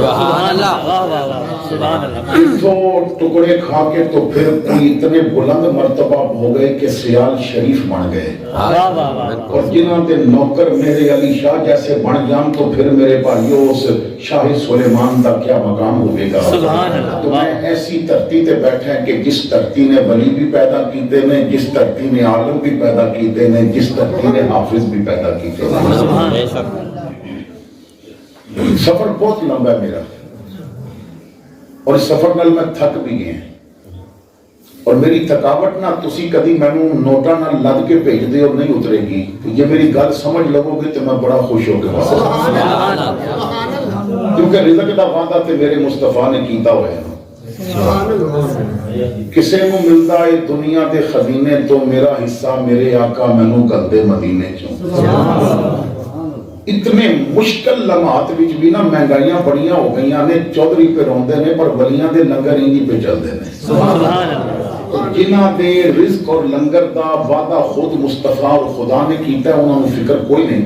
سبحان اللہ سبحان اللہ. تو ٹکڑے کھا کے تو پھر کوئی اتنے بلند مرتبہ ہو گئے کہ سیال شریف بن گئے. اور جنہوں نے نوکر میرے علی شاہ جیسے بن جان تو پھر میرے بھائیوں اس شاہ سلیمان کا کیا مقام ہوئے گا. تو میں ایسی دھرتی تے بیٹھا ہے کہ جس دھرتی نے ولی بھی پیدا کیتے نے, جس دھرتی نے عالم بھی پیدا کیتے نے, جس دھرتی نے حافظ بھی پیدا کیتے نے. سفر بہت لمبا ہے میرا, اور اس سفر نال میں تھک بھی گئے, اور میری تھکاوٹ نہ تسی کدی مینوں نوٹاں نال لد کے بھیج دے اور نہیں اترے گی. یہ میری گل سمجھ لگو گے تو میں بڑا خوش ہو کے کیونکہ رزق دا وعدہ تے میرے مصطفیٰ نے کیتا ہوا ہے. کسے نو ملدا ہے دنیا دے خزینے تو میرا حصہ میرے آقا مینوں گلدے مدینے چوں. اتنے مشکل لمحات وچ بھی نا مہنگائیاں بڑیاں ہو گئیاں نے, چودھری پہ روندے نے پر ولیاں دے لنگر انہی پہ چلدے نے. سبحان اللہ. جنہاں دے رزق اور لنگر دا وعدہ خود مصطفیٰ اور خدا نے کیتا ہے انہوں نے فکر کوئی نہیں.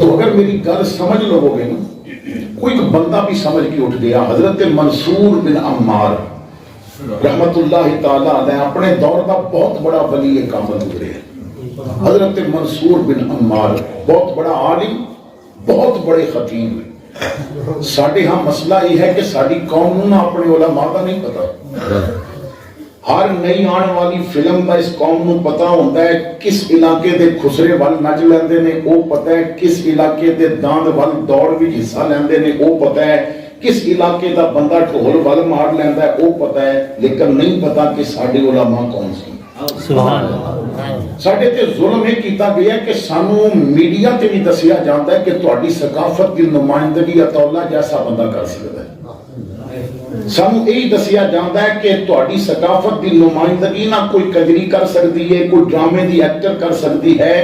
تو اگر میری گل سمجھ لو گے نا, کوئی بندہ بھی سمجھ کے اٹھ گیا. حضرت منصور بن عمار رحمت اللہ تعالیٰ علیہ اپنے دور کا بہت بڑا ولی کامل گزرے. حضرت منصور بن عمار بہت بڑا عالم, بہت بڑے خطیب. ساڑھے ہاں مسئلہ یہ ہے کہ ساڑھی قوم نہ اپنے علماء کا نہیں پتا. ہر نئی آنے والی فلم کا اس قوم نو پتا ہوتا ہے کس علاقے دے خسرے وال نچ لیندے نے وہ پتا ہے, کس علاقے دے داند وال دوڑ بھی حصہ لیندے نے وہ پتا ہے, کس علاقے دا بندہ ڈھول وال مار لیندا ہے وہ پتا ہے. لیکن نہیں پتا کہ ساڑھے علماء کون سی. سبحان اللہ. ساڑھے تے ظلم یہ کیتا گیا کہ سانو میڈیا تے بھی دسیا جاتا ہے کہ تہاڈی ثقافت دی نمائندگی عطا اللہ جیسا بندہ کر سکتا ہے. سانو یہی دسیا جاتا ہے کہ تہاڈی ثقافت دی نمائندگی نہ کوئی کنجری کر سکتی ہے, کوئی ڈرامے دی ایکٹر کر سکتی ہے.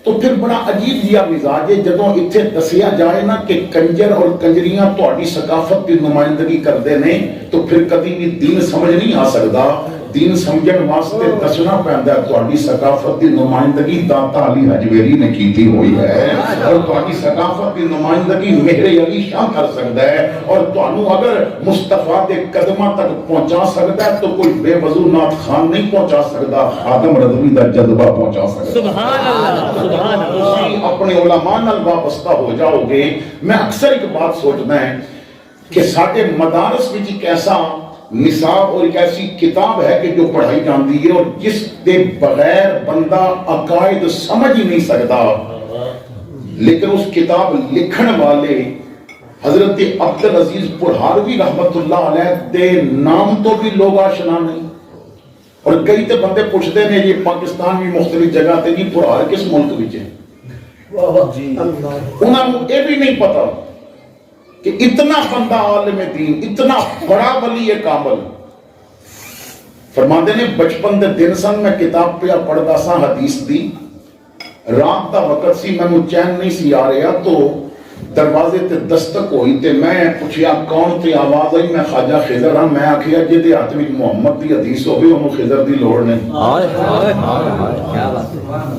تو پھر بڑا عجیب جہا مزاج ہے جدوں اتنے دسیا جائے نا کہ کنجر اور کنجریاں تہاڈی ثقافت کی نمائندگی کرتے ہیں تو پھر کبھی بھی دین سمجھ نہیں آ سکتا. دین سمجھن واسطے دسنا پیندا ہے تہاڈی ثقافت کی نمائندگی داتا علی حجویری نے کیتی ہوئی ہے, اور تہاڈی ثقافت کی نمائندگی مہر علی شاہ کر سکتا ہے, اور تانوں اگر مصطفیٰ دے قدماں تک پہنچا سکتا ہے تو کوئی بے وضو نعت خان نہیں پہنچا سکتا, خادم رضوی دا جذبہ پہنچا سکتا. سبحان اللہ سبحان اللہ. اپنے علماء نال وابستہ ہو جاؤ گے. میں اکثر ایک بات سوچنا ہے کہ ساڈے مدارس وچ ایک ایسا نصاب اور ایک ایسی کتاب ہے کہ جو پڑھائی جاندی ہے اور جس دے بغیر بندہ عقائد سمجھ ہی نہیں سکتا. لیکن اس کتاب لکھن والے حضرت عبدالعزیز پرہاروی رحمت اللہ علیہ دے نام تو بھی لوگ آشنا نہیں. اور کئی تے بندے پوچھتے ہیں یہ پاکستان بھی مختلف جگہ تے نہیں پرہار کس ملک وچ ہے, انہاں نوں یہ بھی نہیں پتا کہ اتنا بندہ عالم دین, اتنا بڑا ولی کامل. فرماندے نے بچپن دے دن سن میں کتاب پہ پڑھدا سا حدیث دی, رات دا وقت سی مینوں چین نہیں سی آ رہا تو دروازے تے دستک ہوئی تے میں پوچھیا کون تے آواز آئی, میں خواجہ خضر ہاں. میں آکھیا جے دے ہاتھ وچ محمد دی حدیث ہوے اونوں خضر دی لوڑ نہیں.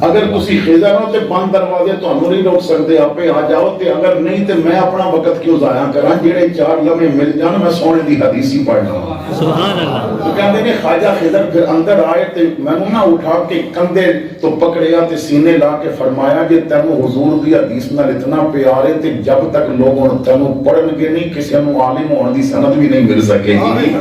اگر تسی خضر ہو تے بند دروازے تانوں نہیں روک سکدے, آپے آ جاؤ. تے اگر نہیں تے میں اپنا وقت کیوں ضائع کراں, جڑے 4 لمحے مل جان میں سونے دی حدیث ہی پڑھ لواں. سبحان اللہ. تو کہندے نے خواجہ خضر پھر اندر آئے تے مینوں نہ اٹھا کے کندھے تو پکڑیا تے سینے لا کے فرمایا کہ تینوں حضور دی حدیث نال اتنا پیار ہے تے جب تک لوگوں تینوں پڑھن گے نہیں کسی نوں عالم ہونے دی سند بھی نہیں مل سکے گی.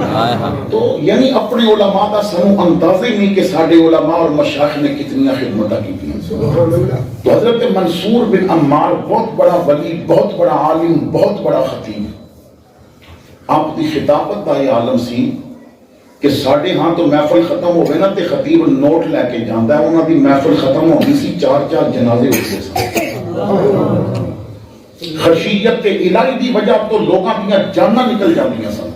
تو یعنی اپنے علماء دا سانوں اندازہ ہی نہیں کہ ساڈے علماء اور مشائخ نے کتنی خدمتاں کی. تو حضرت منصور بن عمار بہت بڑا ولی, بہت بڑا عالم, بہت بڑا خطیب. آپ دی خطابت دا یہ عالم سی کہ ساڈے ہاں تو محفل ختم ہوئے نا تے خطیب نوٹ لے کے جاندا ہے. انہاں دی محفل ختم ہوندی سی 4 جنازے ہوتے سن. خشیت الہی دی وجہ تو لوگاں دیاں جاناں نکل جاندیاں سن.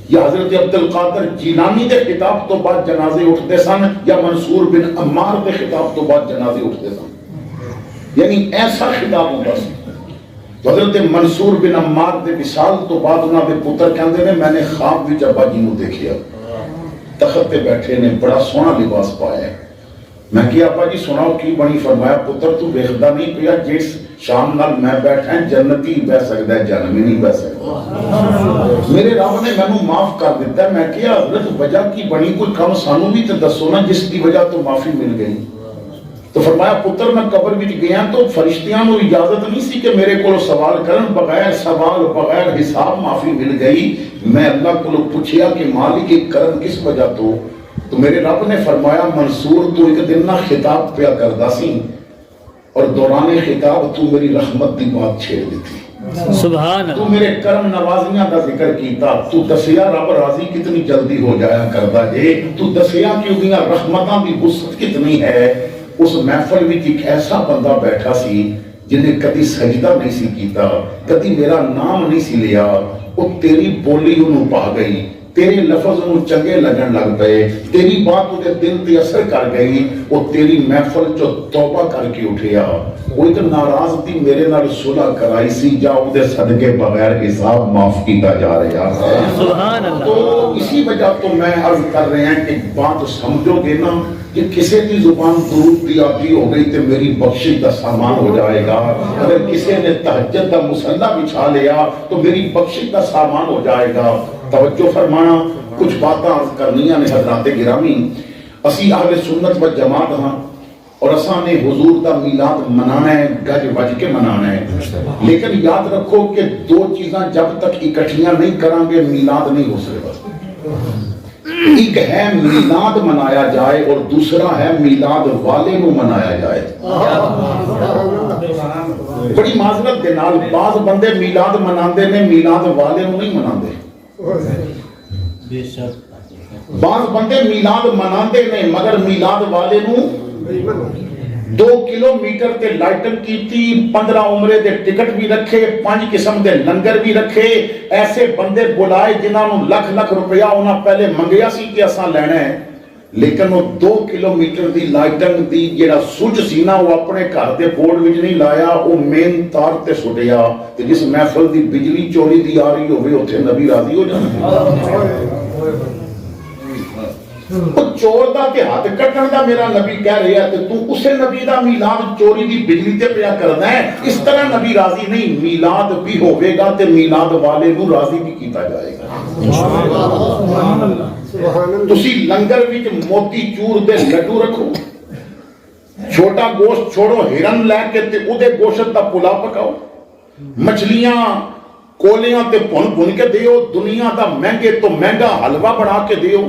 یا حضرت عبدالقادر جیلانی دے خطاب تو بعد جنازے اٹھتے سن, یا منصور بن عمار دے خطاب تو بعد جنازے اٹھتے سن. یعنی ایسا خطاب ہوتا سی. حضرت منصور بن عمار دے وصال تو بعد انہاں دے پتر کہندے نے میں نے خواب وچ ابا جی نوں دیکھیا, تخت تے بیٹھے نے, بڑا سونا لباس پایا ہے. میں کیا ابا جی سناؤ کی بنی؟ فرمایا پتر تو ویکھدا نہیں پیا جس شام نال میں بیٹھا جنتی بہ سکدا ہے, جنم ہی نہیں بہ سکدا. میرے رب نے مینوں معاف کر دیتا ہے. میں کہا حضرت وجہ کی بنی کوئی کم سانوں بھی تو دسو نا جس کی وجہ تو معافی مل گئی. تو فرمایا پتر میں قبر وچ گیا تو فرشتیاں نو اجازت نہیں سی کہ میرے کو سوال کرن, بغیر سوال بغیر حساب معافی مل گئی. میں اللہ کو پوچھیا کہ مالک کرم کس وجہ تو میرے رب نے فرمایا منصور تو ایک دن نہ خطاب پیا کردا سی اور دوران خطاب تو میری رحمت دی بات چھیڑ دیتی. سبحان تو میرے کرم نوازیاں کا ذکر کیتا. تو دسیا رب راضی کتنی جلدی ہو جایا کردا جے. تو دسیا کہ اودیاں رحمتاں دی وسعت کتنی ہے. اس محفل وچ ایک ایسا بندہ بیٹھا سی جنہیں کدی سجدہ نہیں سی کیتا, کدی میرا نام نہیں سی لیا. وہ تیری بولی انہوں پا گئی, تیرے لفظ انہوں چنگے لگن لگ پئے, تیری بات انہیں دل تے اثر کر گئی. وہ تیری محفل چو توبہ کر کے اٹھیا. وہ ایک ناراض تھی میرے نال صلح کرائی سی, جا دے صدقے بغیر حساب معاف کیتا جا رہا ہے. سبحان اللہ. تو اسی وجہ تو میں عرض کر رہے ہیں کہ بات سمجھو گے نا کہ کسی کی زبان درود دی آتی ہو گئی تو میری بخشش کا سامان ہو جائے گا. اگر کسی نے تہجد کا مصلی بچھا لیا تو میری بخشش کا سامان ہو جائے گا. توجہ فرمانا, کچھ باتیں عرض کرنیاں نے حضرات گرامی. اسی اہل سنت و جماعت ہاں اور اساں نے حضور دا میلاد منانا ہے, گج وج کے منانا ہے. لیکن یاد رکھو کہ دو چیزاں جب تک اکٹھیاں نہیں کریں گے میلاد نہیں ہو سکتا. ایک ہے میلاد منایا جائے اور دوسرا ہے میلاد والے نو منایا جائے. بڑی معذرت دے نال بعض بندے میلاد مناندے نے, میلاد والے نو نہیں مناندے. بعض بندے میلاد مناندے نے مگر میلاد والے نو 2 کلومیٹر تے لائٹن کیتی, 15 عمرے دے ٹکٹ بھی رکھے, 5 قسم دے لنگر بھی رکھے. ایسے بندے بلائے جنہاں نو لکھ روپیہ انہاں پہلے منگیا سی کہ اساں لینا ہے. لیکن وہ 2 کلومیٹر دی لائٹن دی جڑا سوچ سی نا وہ اپنے گھر دے بورڈ وچ نہیں لایا, وہ مین تار تے سٹیا. تے جس محفل دی بجلی چوری دی آ رہی ہوئے اوتھے نبی راضی ہو جانا. چور دا تے ہاتھ کٹن دا میرا نبی کہہ رہا ہے تو اسے نبی دا میلاد چوری دی بجلی تے پیا کرنا ہے. اس طرح نبی راضی نہیں, میلاد بھی ہوئے گا تے میلاد والے نو راضی بھی کیتا جائے گا. تسی لنگر وچ موتی چور دے لڈو رکھو, چھوٹا گوشت چھوڑو, ہرن لے کے تے او دے گوشت دا پلا پکاؤ, مچھلیاں کولیاں تے بھن کے دیو, دنیا دا مہنگے تو مہنگا حلوہ بنا کے دیو.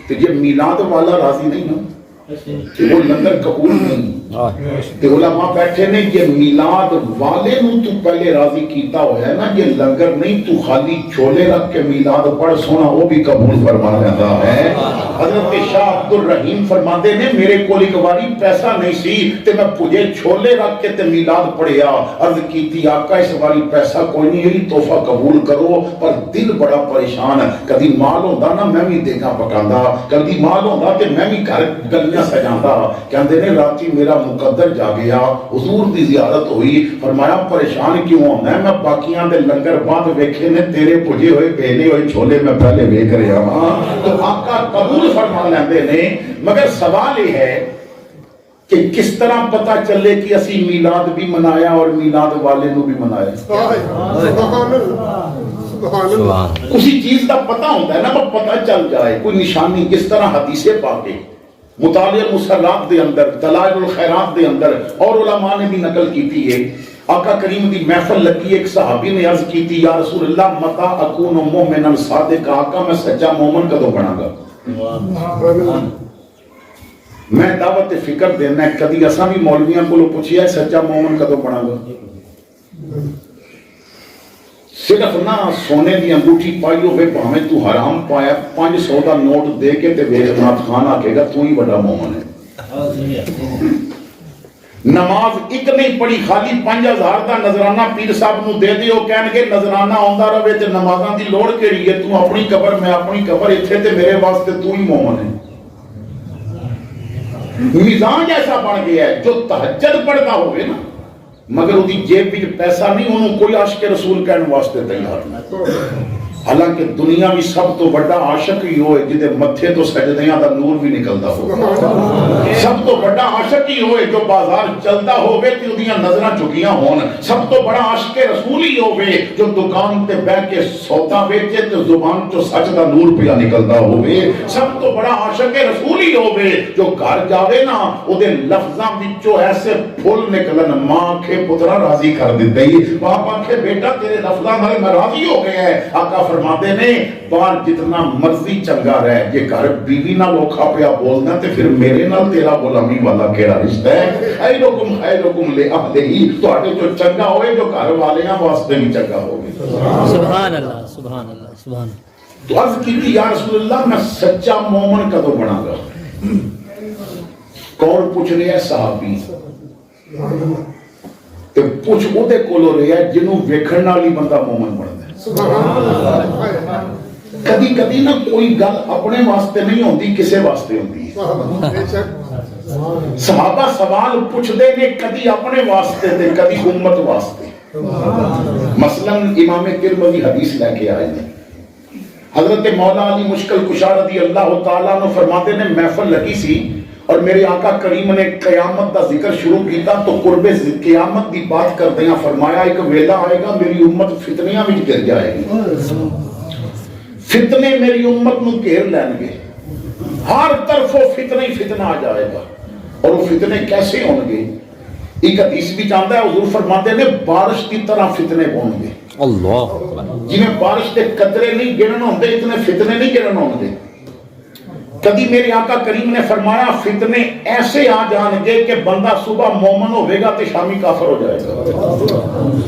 تو یہ میلاد والا راضی نہیں نا کہ وہ لنگر قبول نہیں. تو علماء بیٹھے نے یہ میلاد والے نو تو پہلے راضی کیتا ہوا ہے نا, یہ لنگر نہیں تو خالی چھولے رکھ کے میلاد پڑھ سونا وہ بھی قبول فرما لیتا ہے. حضرت شاہ عبد الرحیم فرماتے نے میرے کو ایک باری پیسہ نہیں سی تے میں پجے چھولے رکھ کے تے میلاد پڑھیا. عرض کیتی آقا اس باری پیسہ کوئی نہیں ہے, تحفہ قبول کرو, پر دل بڑا پریشان ہے. کدی مال ہوندا نا میں بھی دیکھا پکاندا, کدی مال ہوندا تے میں بھی گھر گلیاں سجاندا. کہندے نے راتی میرا مقدر جا گیا, حضور دی زیارت ہوئی, فرمایا پریشان کیوں ہونا ہے, میں باقیاں دے لنگر بعد ویکھے نے, تیرے پجے ہوئے پہنے ہوئے چھولے میں پہلے ویکھ رہا ہاں. تو آقا قبول فرما لیندے نے. مگر سوال یہ ہے کہ کس طرح پتہ چلے کہ اسی میلاد بھی منایا اور میلاد والے نو بھی منایا. کسی چیز کا پتہ ہوتا ہے نا, وہ پتہ چل جائے کوئی نشانی. کس طرح حدیث پاک مطالعہ المسرات دے اندر, دلائل الخیرات دے اندر اور علماء نے بھی نقل کیتی ہے. آقا کریم دی محفل لگی, ایک صحابی نے عرض کی تھی, یا رسول اللہ متا اکون مومنا صادقا, آقا میں سچا مومن کدوں بنا گا. میں دعوت فکر دینا ہے, کدی اساں بھی مولویاں کو پوچھیا ہے سچا مومن کدوں بنا گا. صرف نہ سونے دی انگوٹھی پائی ہوئے بھاویں تو حرام پایا, 500 دا نوٹ دے کے تے ویکھ نات خان آکے گا تو ہی بڑا مومن ہے. نماز ایک نہیں پڑھی, خالی 5000 دا نظرانہ پیر صاحب نو دے دیو, کہن گے نظرانہ آندا رہے تے نمازاں دی لوڑ کیڑی ہے, تو اپنی قبر میں اپنی قبر, ایتھے تے میرے واسطے تو ہی مومن ہے. مزاج ایسا بن گیا ہے جو تہجد پڑھتا ہوئے نا مگر وہ جیب بھی پیسہ نہیں, انہوں کوئی عاشق رسول کہنے واسطے تیار نہیں. حالانکہ دنیا میں سب تو بڑا عاشق ہی ہوئے جدے متھے تو سجدیاں دا نور بھی نکلدا ہو، سب تو بڑا عاشق ہی ہوئے جو بازار چلدا ہوئے تے اودیاں نظراں جھکیاں ہون، سب تو بڑا عاشق رسول ہی ہوئے جو دکان تے بیٹھ کے سودا بیچے تے زبان چوں سچ دا نور پیا نکلدا ہوئے، سب تو بڑا عاشق رسول ہی ہوئے جو گھر جاوے نا او دے لفظاں وچوں ایسے پھول نکلن، ماں کے پترا راضی کر دتے ہی، باپ آکھے بیٹا تیرے لفظاں نال میں راضی ہو گیا ہے۔ آقا فرماتے نے باہر جتنا مرضی چنگا رہے جے گھر بیوی نال اوکھا پیا بولنا تے پھر میرے نال تیرا غلامی والا کیڑا رشتہ ہے؟ خیرکم لأہلہ، تواڈے جو چنگا ہوئے جو گھر والیاں واسطے بھی چنگا ہوگی۔ سبحان اللہ سبحان اللہ سبحان اللہ۔ تو عرض کی تھی یا رسول اللہ میں سچا مومن کدوں بنا گا؟ کون پوچھ رہے ہیں؟ صحابی۔ تے پوچھ او دے کولو رہے ہے جنوں ویکھن نال ہی بندہ مومن بندا ہے۔ کدی کدی نہ کوئی گل اپنے واسطے نہیں ہوندی، کسے واسطے ہوندی ہے۔ صحابہ سوال پوچھ دے نے کدی اپنے واسطے تے کدی امت واسطے۔ مثلا امام ترمذی حدیث لے کے آئے ہیں، حضرت مولا علی مشکل کشا رضی اللہ تعالیٰ عنہ فرماتے نے محفل لگی سی اور میرے آقا کریم نے قیامت دا ذکر شروع کیتا تو قرب قیامت دی بات کردیاں فرمایا ایک ویلا آئے گا میری امت فتنیاں وچ گر جائے گی، فتنے میری امت نو گھیر لین گے، ہر طرفوں فتنہ ہی فتنہ آ جائے گا۔ اور وہ فتنے کیسے ہوں گے؟ ایک حدیث بھی جانتا ہے حضور فرماتے نے بارش کی طرح فتنے ہوں گے، اللہ جی میں بارش کے قطرے نہیں گرن ہوندے اتنے فتنے نہیں گرن ہوندے۔ کبھی میرے آقا کریم نے فرمایا فتنے ایسے آ جان گے کہ بندہ صبح مومن ہوئے گا تے شامی کافر ہو جائے گا۔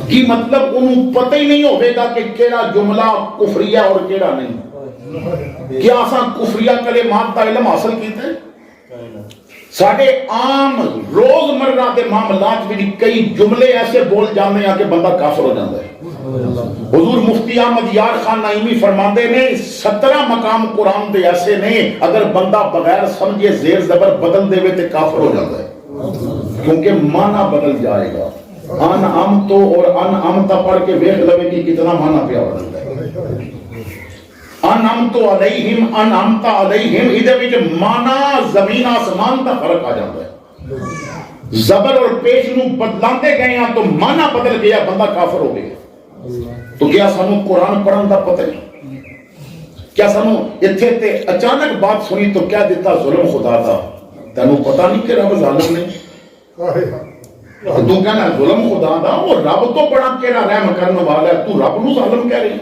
کی مطلب انہوں پتہ ہی نہیں ہوئے گا کہ کیڑا جملہ کفریہ اور کیڑا نہیں۔ کیا آسان کفریہ کلمات دا علم حاصل کیتے ہیں؟ ساڑھے عام روز مرہ دے معاملات بھی کئی جملے ایسے بول جانے ہیں کہ بندہ کافر ہو جاتا ہے۔ حضور مفتی احمد یار خان نعیمی فرماندے نے 17 مقام قرآن دے ایسے نے اگر بندہ بغیر سمجھے زیر زبر بدل دے وے تے کافر ہو جاتا ہے، کیونکہ معنی بدل جائے گا۔ ان امتو اور ان امتا پڑھ کے ویکھ لوے کہ کتنا معنی پیا بدلتا ہے۔ انعمت علیہم انعمت علیہم ادھے وچ مانا زمین آسمان دا فرق آ جاتا ہے۔ زبر اور پیش نو بدلاندے گئے ہیں تو مانا بدل گیا، بندہ کافر ہو گیا۔ تو کیا سانو قرآن پڑھن دا پتہ ہے؟ کیا سانو اتھے تے اچانک بات سنی تو کیا دیتا ظلم خدا دا؟ تینو پتہ نہیں کہ رب ظالم نہیں؟ تو کہنا ظلم خدا دا، وہ رب تو بڑا کیڑا رحم کرنے والا ہے، تو رب نو ظالم کہہ رہی؟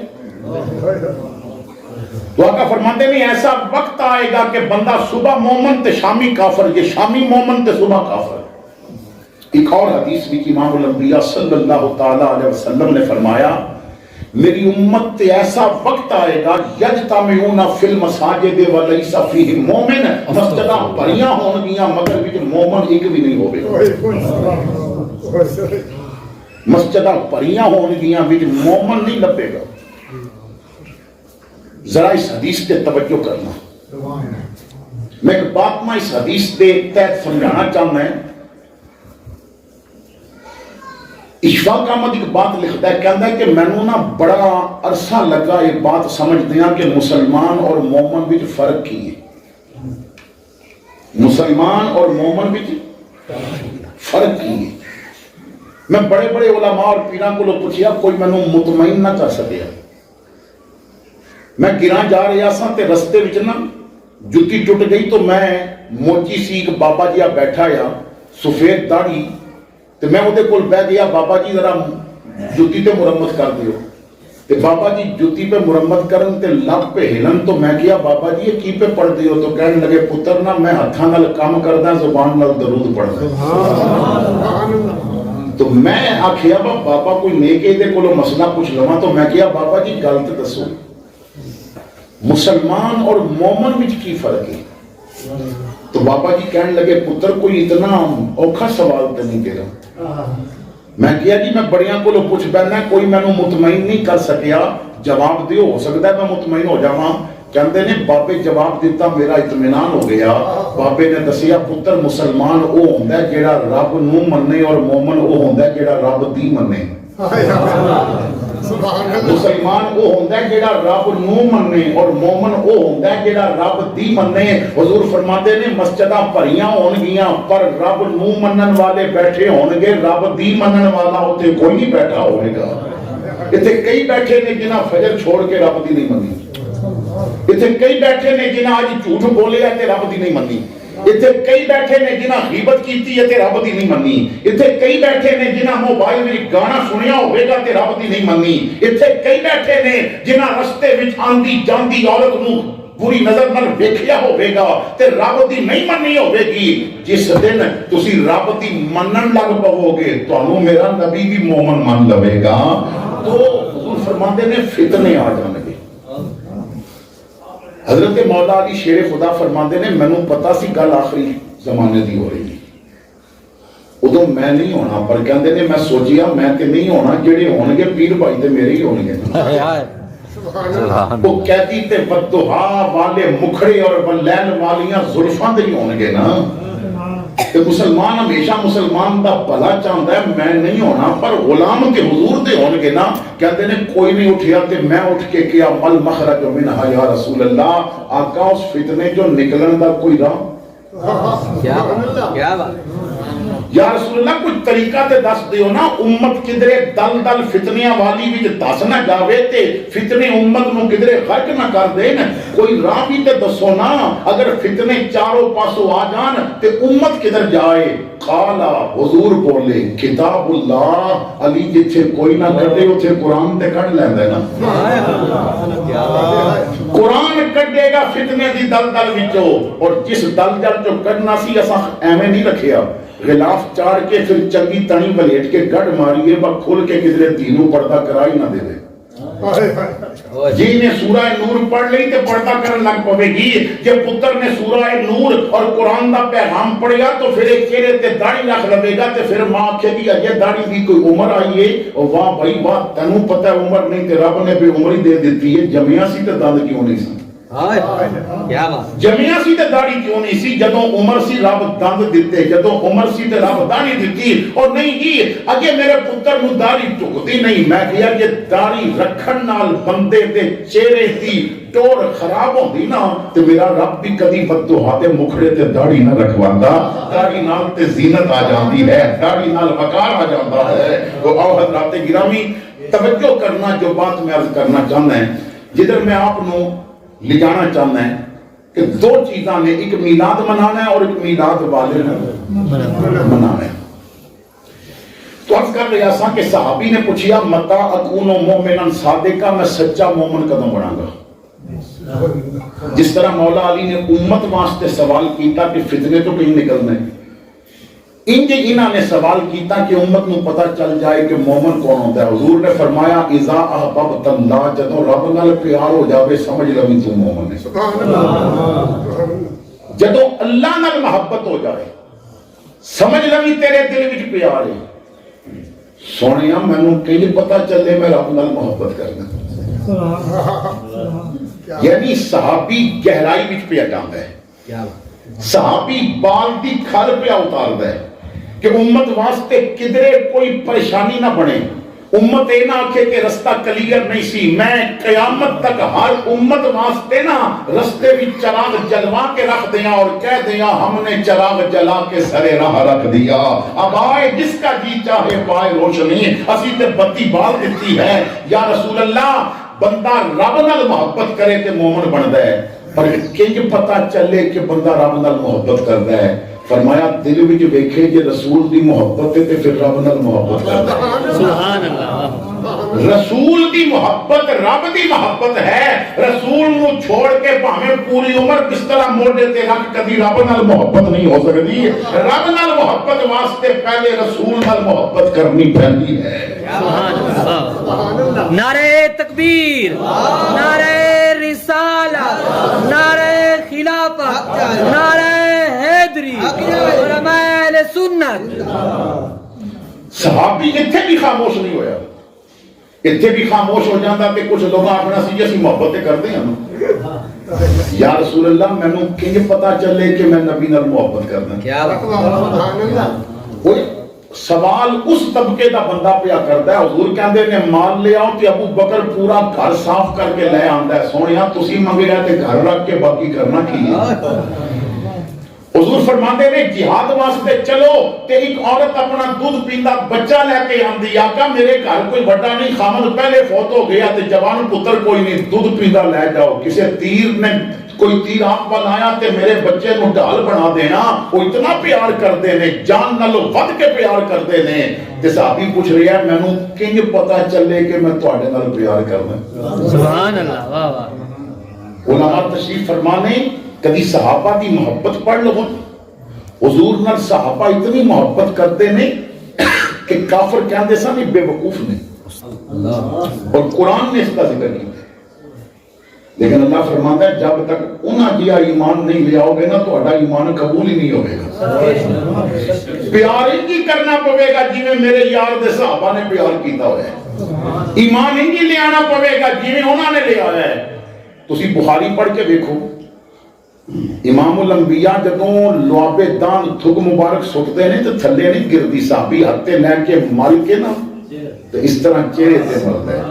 تو آقا فرماتے ہیں ایسا وقت آئے گا کہ بندہ صبح مومن تے شامی کافر، یہ شامی مومن تے صبح کافر۔ ایک اور حدیث بھی امام الانبیاء صلی اللہ تعالیٰ علیہ وسلم نے فرمایا میری امت تے ایسا وقت آئے گا یجتمعون فی المساجد ولیس فیہم مومن، مسجداں بھریاں ہون گیاں مگر وچ مومن ایک بھی نہیں ہوگے۔ مسجداں بھریاں ہون گیاں وچ مومن نہیں لبے گا۔ ذرا اس حدیث پہ توجہ کرنا، میں ایک بات میں اس حدیث پہ تحت سمجھانا چاہتا ہے۔ اشفاق احمد ایک بات لکھتا ہے، کہتا ہے کہ میں نے نا بڑا عرصہ لگا یہ بات سمجھ دیا کہ مسلمان اور مومن بھی فرق کی ہے، مسلمان اور مومن بھی فرق کی ہے۔ میں بڑے بڑے علماء اور پیران کو لوگ پوچھیا کوئی میں نے مطمئن نہ کر سکیا۔ میں گراں جا رہا سا تے رستے وچ نا جُتی ٹوٹ گئی تو میں موچی سی ایک بابا جی بیٹھا یا سفید داڑھی تے میں اودے کول بیٹھ گیا، بابا جی ذرا جُتی تے مرمت کر دیو تے بابا جی جُتی پہ مرمت کرن تے لب پہ ہلن تو میں کیا بابا جی یہ کی پہ پڑھ دیو تو کہنے لگے پتر نا میں ہتھاں نال کام کردا زبان نال درود پڑھدا۔ تو میں آکھیا بابا کوئی نیک دے کولو مسئلہ پوچھ لواں تو میں کیا بابا جی گل تے دسو مسلمان اور مومن وچ کی فرق ہے؟ تو بابا جی کہنے لگے پتر کوئی اتنا اوکھا سوال تے نہیں تیرا۔ میں کیا جی میں بڑیاں کو پوچھ بیٹھنا کوئی میں نو مطمئن نہیں کر سکیا، جواب دیو ہو سکتا ہے میں مطمئن ہو جاواں۔ کہندے نے بابے جواب دیتا میرا اطمینان ہو گیا۔ بابے نے دسیا پتر مسلمان او ہوندا ہے جیڑا رب نو مننے اور مومن او ہوندا ہے جیڑا رب دی مننے۔ مسلمان وہ ہوتا ہے جڑا رب نو منے اور مومن وہ ہوتا ہے جڑا رب دی منے. حضور فرماتے نے مسجداں بھریاں ہون گیاں پر رب نو منن والے بیٹھے ہون گے, رب دی منن والا اوتھے کوئی نہیں بیٹھا ہوئے گا. اتنے کئی بیٹھے نے جنہاں فجر چھوڑ کے رب دی نہیں منی. اتنے کئی بیٹھے نے جنہاں اج جھوٹ بولیا تے رب دی نہیں منی. اتنے کئی بیٹھے نے جنہاں غیبت کیتی ہے تے رب دی نہیں منی. اتنے کئی بیٹھے نے جنہاں موبائل وچ گانا سنیا ہوے گا تے رب دی نہیں منی. اتنے کئی بیٹھے نے جنہاں رستے وچ آندی جاندی عورت نو بری نظر نال ویکھیا ہوے گا تے رب دی نہیں منی ہوے گی. جس دن تسی رب دی منن لگ پو گے تانوں میرا نبی بھی مومن من لوے گا. تو حضور فرماندے نے فتنے آ جان گے. حضرت مولا علی شیر خدا فرماندے نے مینوں پتا سی گل آخری زمانے دی ہو رہی. ادو میں نہیں ہونا پر کہندے نے میں سوچیا میں تے نہیں ہونا, جڑے ہون گے پیر بھائی تے میرے ہی ہون گے. وہ کہتی تے بددعا والے مکھڑے اور بلین والیاں زلفاں دے ہی ہون گے نا. تے مسلمان ہمیشہ مسلمان دا بھلا چاہندا ہے, میں نہیں ہونا پر غلام کے حضور دے ہون گے نا. کہتے ہیں کوئی نہیں اٹھیا تے میں اٹھ کے کیا مل مخرج منہا یا رسول اللہ, آقا اس فتنے جو نکلن دا کوئی راہ کیا بات یا رسول اللہ کوئی طریقہ تے دس دیو نا. امت کدرے دل دل فتنیاں والی بھی دس نہ جاوے تے فتنے امت نو کدرے غرق نہ کر دے نا. کوئی راہ بھی تے دسو نا. اگر فتنے چاروں پاسوں آ جان تے امت کدھر جائے. قالا حضور بولے کتاب اللہ, علی جتھے کوئی نہ کٹے اتھے قرآن تے کٹ لیندا ہے نا. قرآن کٹے گا فتنے دی دل دل وچوں, اور جس دل دل چوں کڈنا سی اساں ایویں نہیں رکھیا. غلاف چاڑ کے پھر چنگی تنی بلیٹ کے گڑ ماریے با کھول کے کدھرے دینوں پردہ کرائی نہ دے دے. جی نے سورہ نور پڑھ لئی تے پردہ کرن لگ پوے گی. جب پتر نے سورہ نور اور قرآن دا پیغام پڑھیا تو پھر ایک چہرے تے داڑھی رکھ لوے گا تے پھر ماں آکھے گی اجے داڑھی دی کوئی عمر آئی ہے. اور واہ بھائی واہ, تینوں پتہ ہے عمر نہیں تے رب نے بھی عمر ہی دے دیتی ہے. جمعیاں سی تے دند کیوں نہیں سی, جمعیاں سی تے داڑھی کیوں نہیں سی. جدوں عمر سی رب دند دیتے, جدوں عمر سی تے رب داڑھی دیتی. اور نہیں جی اگے میرے پتر نو داڑھی ٹکدی نہیں. میں کہیا کہ داڑھی رکھن نال بندے دے چہرے دی ٹور خراب ہوندی نا تے میرا رب بھی کدی بددعا تے مکھڑے تے داڑھی نہ رکھواندا. داڑھی نال تے زینت آ جاندی ہے, داڑھی نال وقار آ جاندا ہے. تو آؤ حضرات گرامی توجہ کرنا جو بات میں عرض کرنا چاہنا ہے, جدھر میں آپ نو لے جانا چاہنا ہے کہ دو چیزاں نے, ایک میلاد منانا ہے اور ایک میلاد والے منانا ہے. تو عرض کر رہا سا کہ صحابی نے پوچھیا متا اکون مومنا صادقا, میں سچا مومن کدوں بنا گا. جس طرح مولا علی نے امت واسطے سوال کیتا کہ فتنے تو کہیں نکلنے, انج انہاں نے سوال کیتا کہ امت نو پتہ چل جائے کہ مومن کون ہوتا ہے. حضور نے فرمایا اذا احببت اللہ, جدوں رب نال پیار ہو جاوے سمجھ لویں تو مومن ہے. جدوں اللہ نال محبت ہو جائے سمجھ لویں تیرے دل وچ پیار ہے. سونیا مینوں کہیں پتہ چلے میں رب نال محبت کرنا. یعنی صحابی گہرائی وچ پیا جاندا ہے, صحابی بال دی کھل پیا اتاردا ہے کہ امت واسطے کدرے کوئی پریشانی نہ بنے. امت اے نہ آکھے کہ رستہ کلیئر نہیں سی, میں قیامت تک ہر امت واسطے نا رستے بھی چراغ جلوا کے رکھ دیا اور کہہ دیا ہم نے چراغ جلا کے سرے راہ رکھ دیا. اب آئے جس کا جی چاہے پائے روشنی, اسی تے بتی بال دیتی ہے. یا رسول اللہ بندہ رب نال محبت کرے تے مومن بندا ہے, پر کنج پتہ چلے کہ بندہ رب نال محبت کردا ہے. فرمایا دل وچ ویکھے جے رسول دی محبت ہے تے پھر رب نال محبت کردا ہے. سبحان اللہ. رسول دی محبت رب دی محبت ہے. رسول نو چھوڑ کے بھاویں پوری عمر بستر موڈے تے رکھ کدی رب نال محبت نہیں ہو سکتی. رب نال محبت واسطے پہلے رسول نال محبت کرنی پہنی ہے. سبحان اللہ. نعرہ تکبیر, نعرہ رسالت, نعرہ خلافت, نعرہ حیدری, علماء اہل سنت. صحابی اتھے بھی خاموش نہیں ہویا. اتھے بھی خاموش ہو جاتا کہ کچھ لوگ اپنا سی جیسی محبتیں کرتے ہیں. یا رسول اللہ میں کنج پتا چلے کہ میں نبی نال محبت کرنا. سوال اس طبقے دا بندہ پیا کرتا ہے. حضور کہندے نے مال لے آؤ تے ابو بکر پورا گھر صاف کر کے لے آندا ہے. سونیا تسی منگیا تے گھر رکھ کے باقی کرنا کی ہے. حضور فرماندے نے جہاد واسطے چلو تے ایک عورت اپنا دودھ پیندا بچہ لے کے آندی. آقا میرے گھر کوئی بڑا نہیں, خامد پہلے فوت ہو گیا تے جوان پتر کوئی نہیں, دودھ پیندا لے جاؤ. کسے تیر نے کوئی تیر آپ وال آیا تے میرے بچے نو ڈھال بنا دینا. وہ اتنا پیار کرتے نے, جان نالوں ود کے پیار کرتے نے. تے صحابی پوچھ رہا ہے مینوں کنج پتہ چلے کہ میں تواڈے نال پیار کرنا. سبحان اللہ, واہ واہ. علماء تشریف فرمانے کبھی صحابہ دی محبت پڑھ لو. حضور نال صحابہ اتنی محبت کرتے نے کہ کافر کہندے سن بے وقوف نے, اور قرآن نے اس کا ذکر کیا. لیکن اللہ فرماتا ہے جب تک انہاں جیا ایمان نہیں لے آؤ گے نا تہاڈا ایمان قبول ہی نہیں ہوئے گا. پیار ہی کرنا پوے گا جی میں میرے یار دے صحابہ نے پیار کیتا ہوا ہے. ایمان ہی لے آنا پوے گا جی میں انہاں نے لے آیا ہے. تسی بخاری پڑھ کے دیکھو, امام الانبیاء جدوں لعاب دان تھگ مبارک سٹتے نے تو تھلے نہیں گردی. صحابی ہتھے لے کے مل کے نا تو اس طرح چہرے تے ملتا ہے.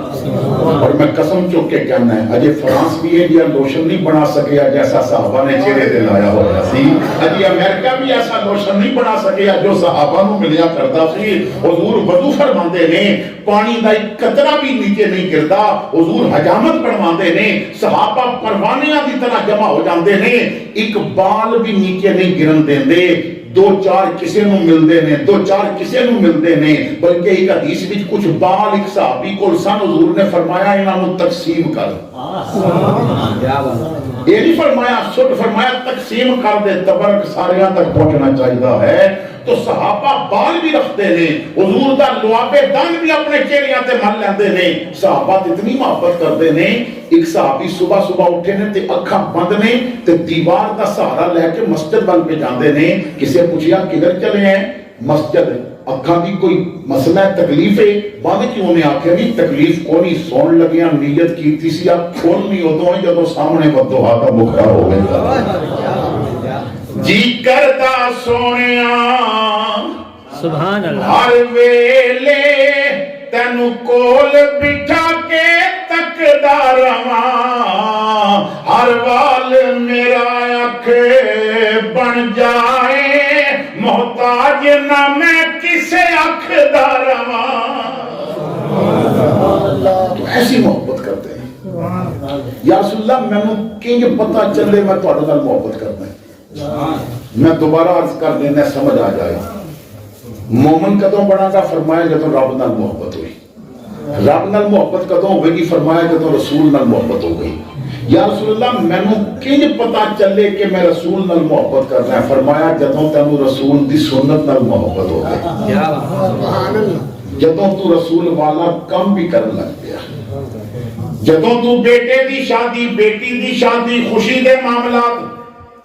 اور میں قسم چوک کے کہنا ہے اجے فرانس بھی ہے جیا لوشن نہیں بنا سکیا جیسا صحابہ نے چہرے تے لایا ہوا سی. اجے امریکہ بھی ایسا لوشن نہیں بنا سکیا جو صحابہ نو ملیا کرتا سی. حضور وضو فرماندے نے پانی دا ایک قطرہ بھی نیچے نہیں گردا. حضور حجامت فرماندے نے صحابہ پروانیاں دی طرح جمع ہو جاندے نے, ایک بال بھی نیچے نہیں گرن دیندے. دو چار کسے نو ملدے نے, دو چار کسے نو ملدے نے, بلکہ ایک حدیث وچ کچھ بال ایک صحابی کول سن. حضور نے فرمایا انہاں نو تقسیم کر. یہ نہیں فرمایا سٹ, فرمایا تقسیم کر دے, تبرک ساریاں تک پہنچنا چاہیے ہے. تو صحابہ بال بھی رکھتے نے, حضور دا لعاب دان بھی اپنے چہریاں تے مل لیندے نے. صحابہ اتنی محبت کرتے نے. ایک صحابی صبح صبح اٹھے نے تے اکھاں بند نے تے دیوار دا سہارا لے کے مسجد بن پہ جاندے نے. کسے پوچھیا کدھر چلے ہیں؟ مسجد. اکھاں دی کوئی مسئلہ تکلیف ہے؟ بند کیوں نے آکھے نہیں تکلیف کو نہیں, سون لگیاں نیت کیتی سی آپ کھول نہیں ادوں ہی جدوں سامنے ودوہا دا مکھڑا ہو گیا. جی کرتا سونیاں سبحان اللہ, ہر ویلے تینو کول بٹھا کے تکدا رواں. ہر وال میرا اکھ بن جائے, محتاج نہ میں کسے اکھ دا رواں. تو ایسی محبت کرتے ہیں. یا رسول اللہ میں کنج پتہ چلے میں تہاڈے نال محبت کرتا ہوں. میں دوبارہ عرض کر دینا سمجھ آ جائے. مومن کدوں بنا گا؟ فرمایا جدوں رب نال محبت ہوئی. رب نال محبت کدوں ہوئے گی؟ فرمایا جدوں رسول نال محبت ہو گئی. یا رسول اللہ مینوں کنج پتہ چلے کہ میں رسول نال محبت کرنا ہے؟ فرمایا جدوں تینوں رسول دی سنت نال محبت ہو گئی. جدوں تو رسول والا کم بھی کرن لگ پیا, جدوں تو بیٹے دی شادی بیٹی دی شادی خوشی دے معاملات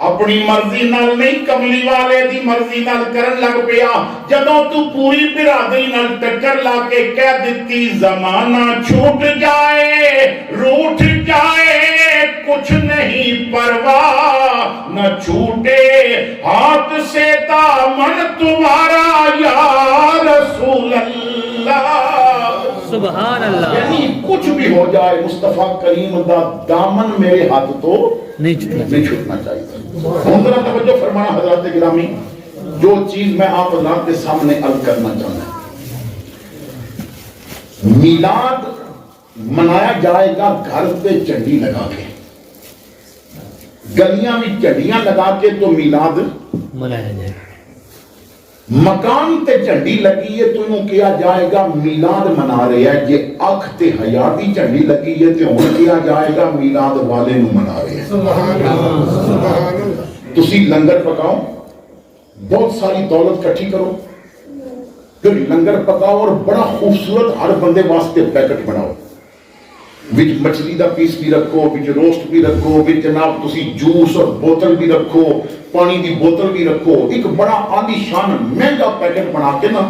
اپنی مرضی نال نہیں کملی والے دی مرضی نال کرن لگ پیا, جدوں تو پوری برادری نال ٹکر لا کے کہہ دتی زمانہ چھوٹ جائے روٹ جائے کچھ نہیں پرواہ, نہ چھوٹے ہاتھ سے دامن تمہارا یا رسول اللہ. سبحان اللہ, یعنی کچھ بھی ہو جائے مصطفیٰ کریم دا دامن میرے ہاتھ تو نہیں چھوٹنا چاہیے. ذرا توجہ فرمایا حضرات گرامی, جو چیز میں آپ حضرات کے سامنے عرض کرنا چاہتا ہوں. میلاد منایا جائے گا گھر پہ جھنڈی لگا کے, گلیاں میں جھنڈیاں لگا کے تو میلاد منایا جائے گا. مکان تے جھنڈی لگی ہے تو انہوں کیا جائے گا میلاد منا رہے ہیں. جے اکھ تے حیاتی جھنڈی لگی ہے تو انہوں کیا جائے گا میلاد والے نو منا رہے ہیں. تسی لنگر پکاؤ, بہت ساری دولت کٹھی کرو, پھر لنگر پکاؤ اور بڑا خوبصورت ہر بندے واسطے پیکٹ بناؤ. وچ مچھلی دا پیس بھی رکھو, وچ روسٹ بھی رکھو, وچ جناب تسی جوس اور بوتل بھی رکھو, پانی دی بوتل بھی رکھو. ایک بڑا عالی شان مہنگا پیکٹ بنا کے نا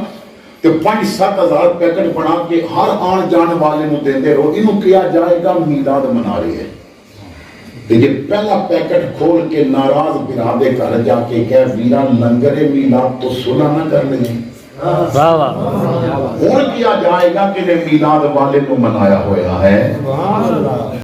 تے 5-7 ہزار پیکٹ بنا کے ہر آن جان والے نو دیندے رہو. انہوں کیا جائے گا میلاد منا رہے ہیں. تے یہ پہلا پیکٹ کھول کے ناراض برادے گھر جا کے کہہ ویرا لنگر میلاد تو سلا نہ کر لیں. واہ واہ ہن کیا جائے گا کہ میلاد والے کو منایا ہوا ہے